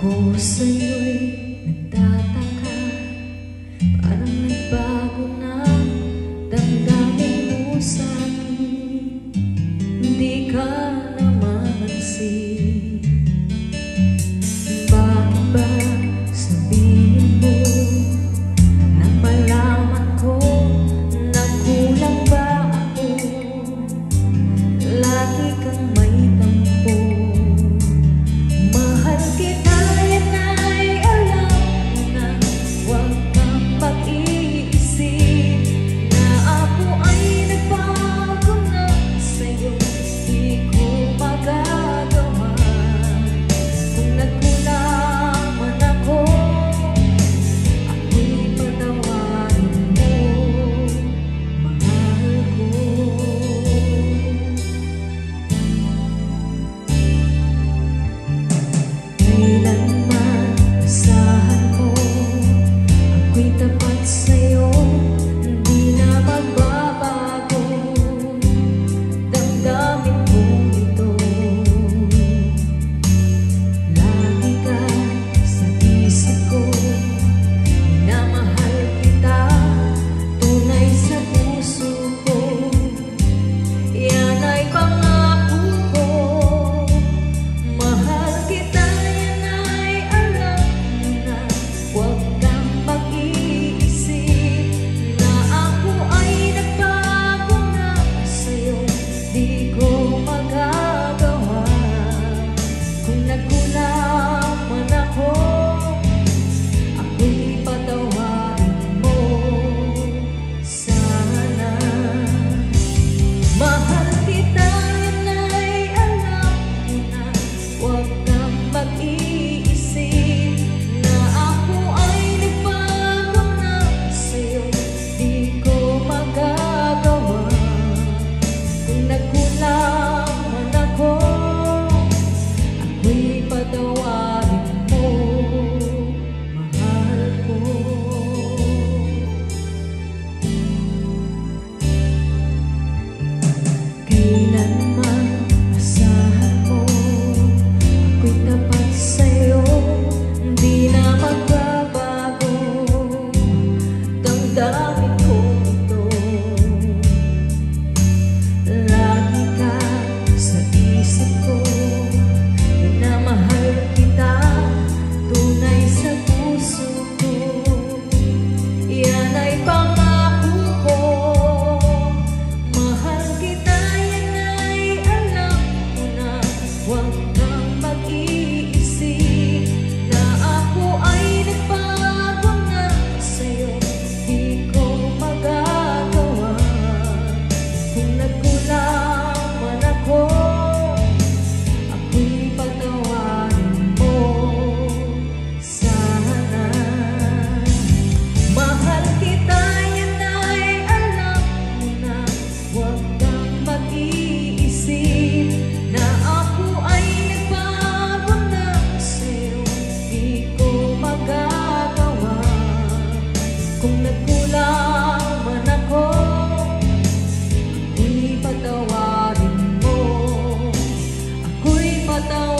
Ako sa'yo'y nagtataka, parang nagbago na damdamin mo sa'kin. Hindi ka na mamansin. Bakit ba sabihin mo na malaman ko na kulang ba ako? Lagi kang may tampo. Mahal kita, yan ay alam mo na. Huwag kang mag-iisip na ako ay nagbago na sa'yo. Di ko magagawa kung nagkulang man ako. Ako'y patawarin mo, mahal ko. Kailanman asahan mo, ako'y tapat sa'yo, hindi na magbabago. Damdamin ko ito. Lagi ka sa isip ko, minamahal kita, tunay sa puso ko. Yan ay pangako ko. Mahal kita, yan ay alam mo na. Huwag kang mag-iisip na ako ay nagbago na sa'yo. Di ko magagawa kung nagkulang man ako. Ako'y patawarin mo sana. Mahal kita, yan ay alam mo na. Huwag kang mag-iisip na ako ay nagbago na sa'yo. Di ko magagawa kung nagkulang man ako. Ako'y patawarin mo, mahal ko. Kailanman asahan mo, ako'y tapat sa'yo, hindi na magbabago. Damdamin ko ito. Lagi ka sa isip ko, minamahal kita, tunay sa puso ko. Yan ay pangako ko. Mahal kita, yan ay alam mo na. Huwag kang mag-iisip na ako ay nagbago na sa'yo. Di ko magagawa kung nagkulang man ako. Ako'y patawarin mo sana. Mahal kita, yan ay alam mo na. Huwag kang mag-iisip na ako ay nagbago na sa'yo. Di ko magagawa kung nagkulang man ako. Ako'y patawarin mo, ako'y patawarin